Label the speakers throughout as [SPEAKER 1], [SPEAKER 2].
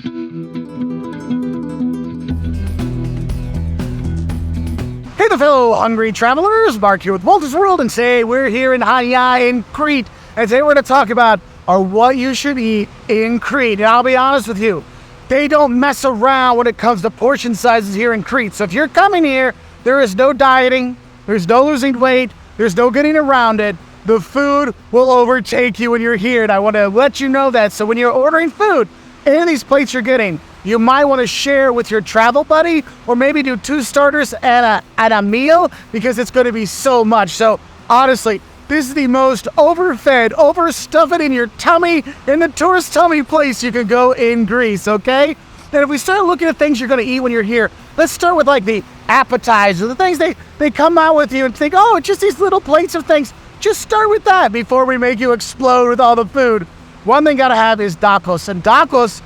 [SPEAKER 1] Hey there, fellow hungry travelers. Mark here with Wolters World, and today we're here in Hania in Crete. And today we're going to talk about what you should eat in Crete. And I'll be honest with you, they don't mess around when it comes to portion sizes here in Crete. So if you're coming here, there is no dieting, there's no losing weight, there's no getting around it. The food will overtake you when you're here, and I want to let you know that. So when you're ordering food, any of these plates you're getting, you might want to share with your travel buddy, or maybe do 2 starters at a meal, because it's going to be so much. So honestly, this is the most overfed, overstuffed in your tummy, in the tourist tummy place you can go in Greece, okay? And if we start looking at things you're going to eat when you're here, let's start with like the appetizers, the things they come out with you and think, oh, it's just these little plates of things. Just start with that before we make you explode with all the food. One thing you gotta have is dakos, and dakos,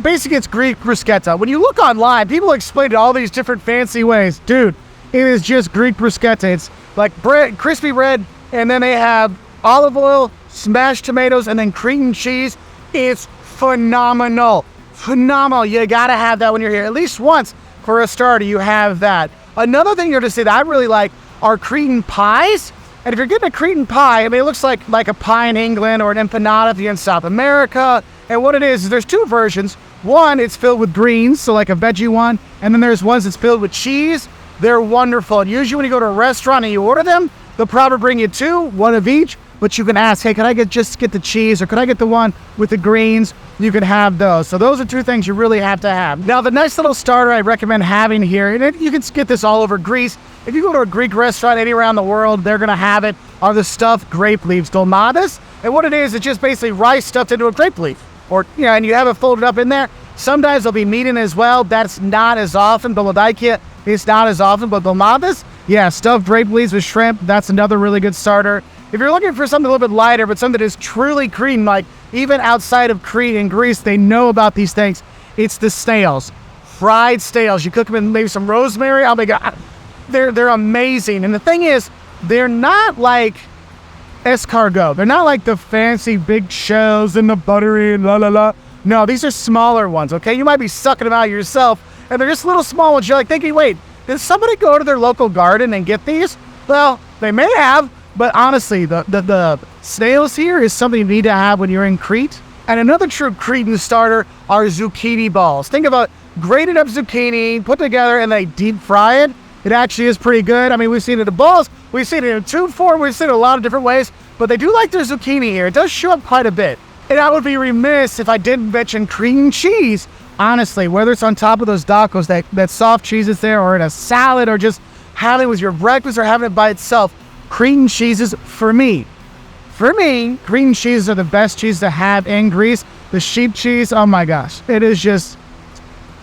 [SPEAKER 1] basically it's Greek bruschetta. When you look online, people explain it all these different fancy ways. Dude, it is just Greek bruschetta. It's like bread, crispy bread, and then they have olive oil, smashed tomatoes, and then Cretan cheese. It's phenomenal. Phenomenal. You gotta have that when you're here. At least once for a starter, you have that. Another thing you're to say that I really like are Cretan pies. And if you're getting a Cretan pie, I mean, it looks like a pie in England or an empanada if you're in South America. And what it is there's 2 versions. One, it's filled with greens, so like a veggie one. And then there's ones that's filled with cheese. They're wonderful. And usually when you go to a restaurant and you order them, they'll probably bring you 2, one of each. But you can ask, hey, can I just get the cheese, or could I get the one with the greens? You can have those. So those are 2 things you really have to have. Now, the nice little starter I recommend having here, and you can get this all over Greece. If you go to a Greek restaurant anywhere around the world, they're going to have it, are the stuffed grape leaves, dolmades. And what it is, it's just basically rice stuffed into a grape leaf. Or, and you have it folded up in there. Sometimes there'll be meat in as well. That's not as often. Dolmadikia, it's not as often. But dolmades, yeah, stuffed grape leaves with shrimp, that's another really good starter. If you're looking for something a little bit lighter, but something that is truly Cretan, like even outside of Crete and Greece, they know about these things, it's the snails. Fried snails. You cook them in maybe some rosemary. Oh my God. They're amazing. And the thing is, they're not like escargot. They're not like the fancy big shells and the buttery and la la la. No, these are smaller ones, okay? You might be sucking them out yourself, and they're just little small ones. You're like thinking, wait, did somebody go to their local garden and get these? Well, they may have, but honestly, the snails here is something you need to have when you're in Crete. And another true Cretan starter are zucchini balls. Think about grated up zucchini, put together, and they deep fry it. It actually is pretty good. I mean, we've seen it in balls, we've seen it in tube form, we've seen it a lot of different ways, but they do like their zucchini here. It does show up quite a bit. And I would be remiss if I didn't mention Cretan cheese. Honestly, whether it's on top of those dakos, that soft cheese is there, or in a salad, or just having it with your breakfast, or having it by itself, Cretan cheeses, for me, Cretan cheeses are the best cheese to have in Greece. The sheep cheese, oh my gosh, it is just,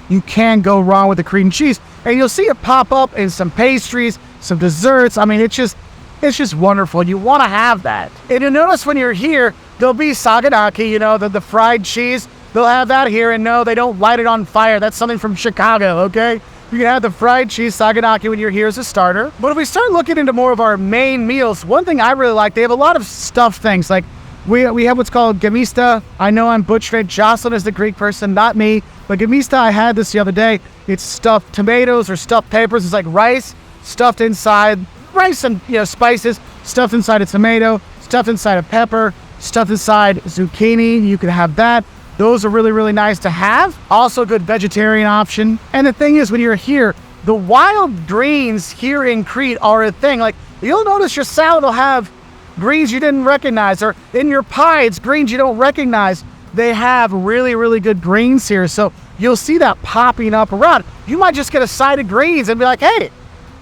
[SPEAKER 1] you can't go wrong with the Cretan cheese. And you'll see it pop up in some pastries, some desserts. I mean, it's just wonderful. You want to have that. And you'll notice when you're here, there'll be saganaki, the fried cheese. They'll have that here, and no, they don't light it on fire. That's something from Chicago, okay? You can have the fried cheese saganaki when you're here as a starter. But if we start looking into more of our main meals, one thing I really like, they have a lot of stuffed things. Like we have what's called gamista. I know I'm butchering it. Jocelyn is the Greek person, not me. But gamista, I had this the other day. It's stuffed tomatoes or stuffed peppers. It's like rice stuffed inside, rice and spices, stuffed inside a tomato, stuffed inside a pepper, stuffed inside zucchini. You can have that. Those are really, really nice to have. Also a good vegetarian option. And the thing is, when you're here, the wild greens here in Crete are a thing. Like, you'll notice your salad will have greens you didn't recognize, or in your pie, it's greens you don't recognize. They have really, really good greens here. So you'll see that popping up around. You might just get a side of greens and be like, hey,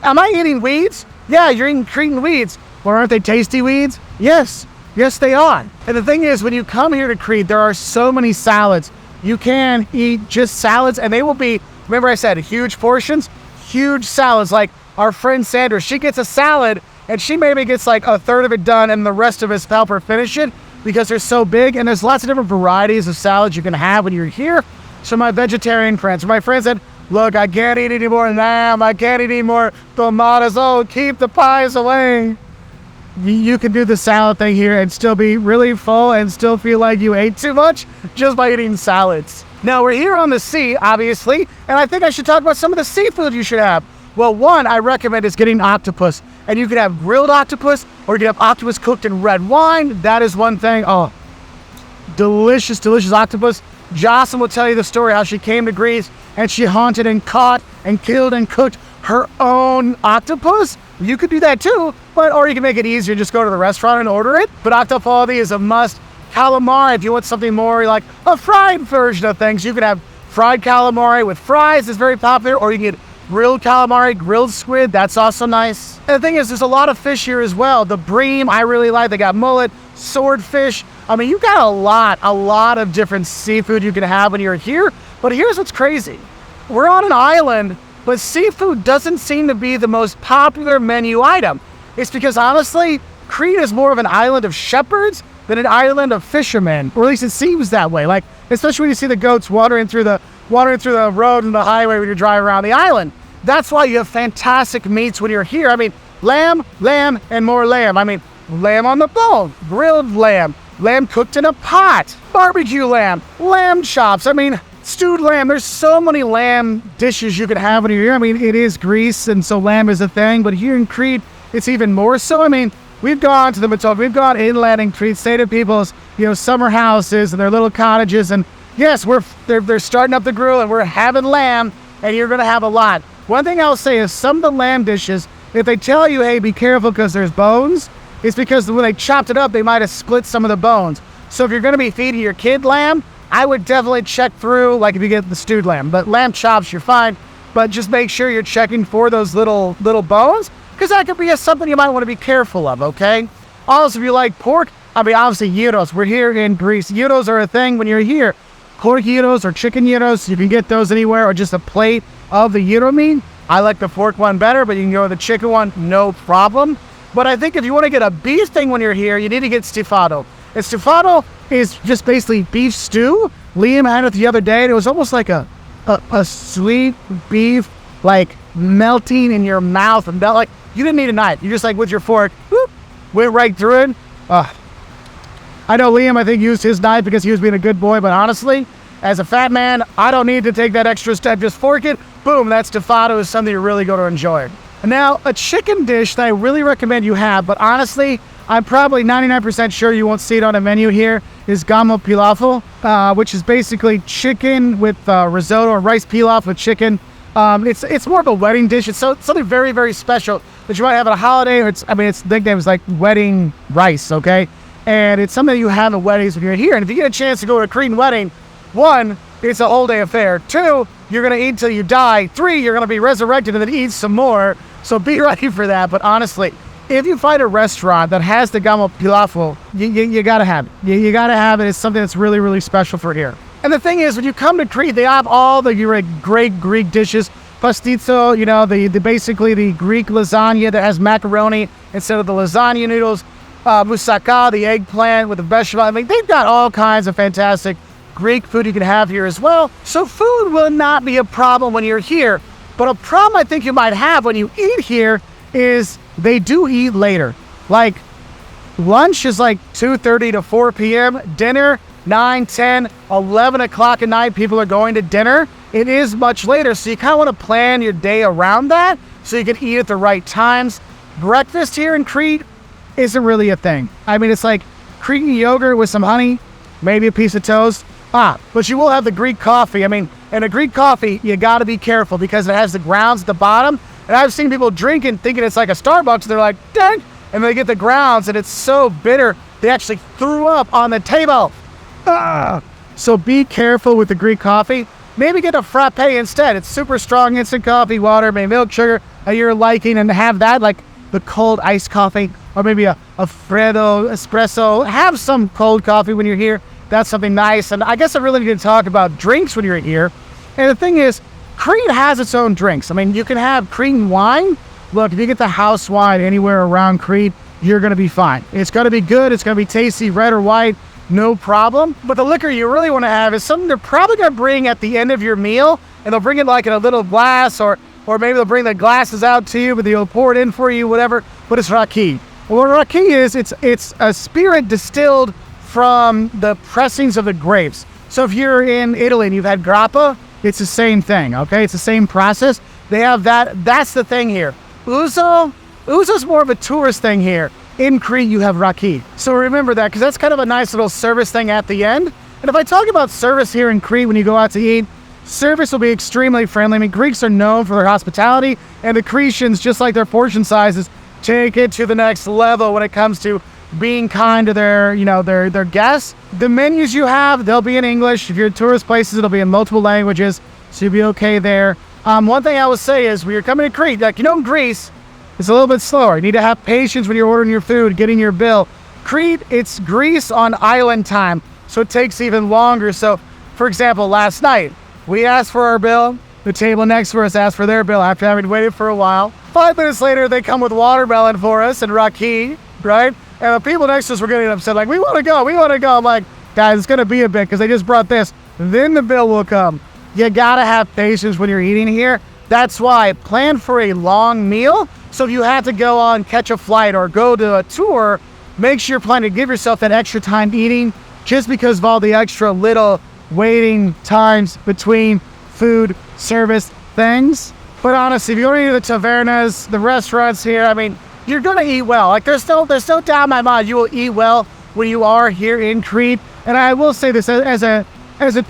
[SPEAKER 1] am I eating weeds? Yeah, you're eating Cretan weeds. Well, aren't they tasty weeds? Yes, they are. And the thing is, when you come here to Crete, there are so many salads. You can eat just salads, and they will be, remember I said, huge portions, huge salads. Like our friend Sandra, she gets a salad, and she maybe gets like a third of it done, and the rest of us help her finish it, because they're so big. And there's lots of different varieties of salads you can have when you're here. So my vegetarian friends, my friends said, look, I can't eat any more lamb, I can't eat any more tomatoes, oh, keep the pies away. You can do the salad thing here and still be really full and still feel like you ate too much just by eating salads. Now, we're here on the sea, obviously, and I think I should talk about some of the seafood you should have. Well, one I recommend is getting octopus. And you can have grilled octopus, or you can have octopus cooked in red wine. That is one thing. Oh, delicious, delicious octopus. Jocelyn will tell you the story how she came to Greece and she hunted and caught and killed and cooked her own octopus. You could do that too, or you can make it easier. Just go to the restaurant and order it. But octopaldi is a must. Calamari, if you want something more like a fried version of things, you can have fried calamari with fries. It's very popular, or you can get grilled calamari, grilled squid. That's also nice. And the thing is, there's a lot of fish here as well. The bream, I really like. They got mullet, swordfish. I mean, you got a lot of different seafood you can have when you're here. But here's what's crazy. We're on an island, but seafood doesn't seem to be the most popular menu item. It's because, honestly, Crete is more of an island of shepherds than an island of fishermen. Or at least it seems that way. Like, especially when you see the goats wandering through the road and the highway when you're driving around the island. That's why you have fantastic meats when you're here. I mean, lamb, and more lamb. I mean, lamb on the bone, grilled lamb cooked in a pot, barbecue lamb chops. I mean, stewed lamb. There's so many lamb dishes you can have when you're here. I mean, it is Greece, and so lamb is a thing. But here in Crete, it's even more so. I mean, we've gone to the Metopia, we've gone inland in Crete, stayed at people's, summer houses and their little cottages, and yes, they're starting up the grill and we're having lamb, and you're gonna have a lot. One thing I'll say is some of the lamb dishes, if they tell you, hey, be careful because there's bones, it's because when they chopped it up, they might have split some of the bones. So if you're gonna be feeding your kid lamb, I would definitely check through, like if you get the stewed lamb. But lamb chops, you're fine. But just make sure you're checking for those little bones, because that could be something you might want to be careful of, okay? Also, if you like pork, I mean, obviously gyros. We're here in Greece. Gyros are a thing when you're here. Pork gyros or chicken gyros, you can get those anywhere, or just a plate of the gyro meat. I like the pork one better, but you can go with the chicken one, no problem. But I think if you want to get a beef thing when you're here, you need to get stufado. And stufado is just basically beef stew. Liam had it the other day, and it was almost like a sweet beef, like melting in your mouth, and like you didn't need a knife. You just like with your fork, whoop, went right through it. I know Liam, I think, used his knife because he was being a good boy, but honestly, as a fat man, I don't need to take that extra step. Just fork it, boom, that stufado is something you're really going to enjoy. And now, a chicken dish that I really recommend you have, but honestly, I'm probably 99% sure you won't see it on a menu here, is gamo pilafel, which is basically chicken with risotto, or rice pilaf with chicken. It's more of a wedding dish. It's something very, very special that you might have at a holiday, or its nickname is like wedding rice, okay? And it's something you have at weddings when you're here. And if you get a chance to go to a Cretan wedding, 1, it's a whole day affair. 2, you're going to eat till you die. 3, you're going to be resurrected and then eat some more. So be ready for that. But honestly, if you find a restaurant that has the gamo pilafel, you got to have it. You got to have it. It's something that's really, really special for here. And the thing is, when you come to Crete, they have all the great Greek dishes. Pastizo, basically the Greek lasagna that has macaroni instead of the lasagna noodles. Moussaka, the eggplant with the bechamel. I mean, they've got all kinds of fantastic Greek food you can have here as well. So food will not be a problem when you're here. But a problem I think you might have when you eat here is they do eat later. Like, lunch is like 2:30 to 4 p.m. Dinner, 9, 10, 11 o'clock at night. People are going to dinner. It is much later, so you kind of want to plan your day around that so you can eat at the right times. Breakfast here in Crete isn't really a thing. I mean, it's like Cretan yogurt with some honey, maybe a piece of toast. But you will have the Greek coffee. I mean, and a Greek coffee, you got to be careful because it has the grounds at the bottom. And I've seen people drinking thinking it's like a Starbucks. They're like, dang, and they get the grounds, and it's so bitter, they actually threw up on the table. So be careful with the Greek coffee. Maybe get a frappe instead. It's super strong, instant coffee, water, maybe milk, sugar, at your liking, and have that, like the cold iced coffee, or maybe a freddo, espresso. Have some cold coffee when you're here. That's something nice. And I guess I really need to talk about drinks when you're here. And the thing is, Crete has its own drinks. I mean, you can have Cretan wine. Look, if you get the house wine anywhere around Crete, you're going to be fine. It's going to be good. It's going to be tasty, red or white, no problem. But the liquor you really want to have is something they're probably going to bring at the end of your meal, and they'll bring it like in a little glass, or maybe they'll bring the glasses out to you, but they'll pour it in for you, whatever. But it's raki. Well, what raki is, it's a spirit distilled from the pressings of the grapes. So if you're in Italy and you've had grappa, it's the same thing, okay? It's the same process. They have that. That's the thing here. Ouzo's more of a tourist thing here. In Crete, you have raki. So remember that, because that's kind of a nice little service thing at the end. And if I talk about service here in Crete when you go out to eat, service will be extremely friendly. I mean, Greeks are known for their hospitality, and the Cretans, just like their portion sizes, take it to the next level when it comes to being kind to their, their guests. The menus you have, they'll be in English. If you're at tourist places, it'll be in multiple languages, so you'll be okay there. One thing I will say is, when you're coming to Crete, in Greece, it's a little bit slower. You need to have patience when you're ordering your food, getting your bill. Crete, it's Greece on island time, so it takes even longer. So, for example, last night, we asked for our bill. The table next to us asked for their bill after having waited for a while. 5 minutes later, they come with watermelon for us and raki, right? And the people next to us were getting upset, like, we want to go. I'm like, guys, it's going to be a bit because they just brought this. Then the bill will come. You got to have patience when you're eating here. That's why plan for a long meal. So if you have to go on, catch a flight or go to a tour, make sure you're planning to give yourself that extra time eating, just because of all the extra little waiting times between food service things. But honestly, if you go to the tavernas, the restaurants here, I mean, you're gonna eat well. Like there's no doubt in my mind you will eat well when you are here in Crete. And I will say this, as a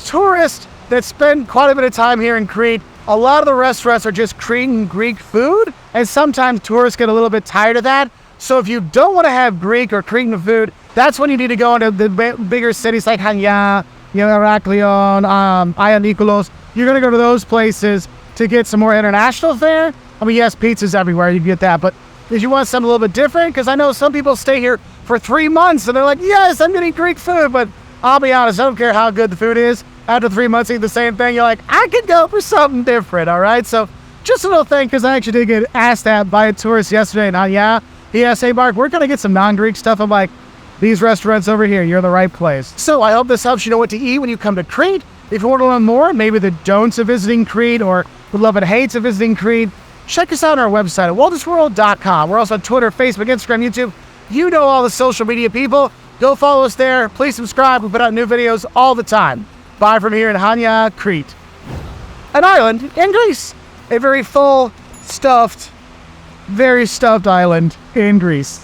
[SPEAKER 1] tourist that spent quite a bit of time here in Crete, a lot of the restaurants are just Cretan Greek food, and sometimes tourists get a little bit tired of that. So if you don't want to have Greek or Cretan food, that's when you need to go into the bigger cities like Hania, Heraklion, Ionikoulos. You're going to go to those places to get some more international fare. I mean, yes, pizza's everywhere, you get that, but if you want something a little bit different, because I know some people stay here for 3 months and they're like, yes, I'm getting Greek food, but I'll be honest, I don't care how good the food is. After 3 months eating the same thing, you're like, I could go for something different, all right? So just a little thing, because I actually did get asked that by a tourist yesterday, and he asked, hey, Mark, we're going to get some non-Greek stuff. I'm like, these restaurants over here, you're in the right place. So I hope this helps you know what to eat when you come to Crete. If you want to learn more, maybe the don'ts of visiting Crete or the love and hates of visiting Crete, check us out on our website at woltersworld.com. We're also on Twitter, Facebook, Instagram, YouTube. You know all the social media people. Go follow us there. Please subscribe. We put out new videos all the time. Bye from here in Hania, Crete, an island in Greece. A very full, very stuffed island in Greece.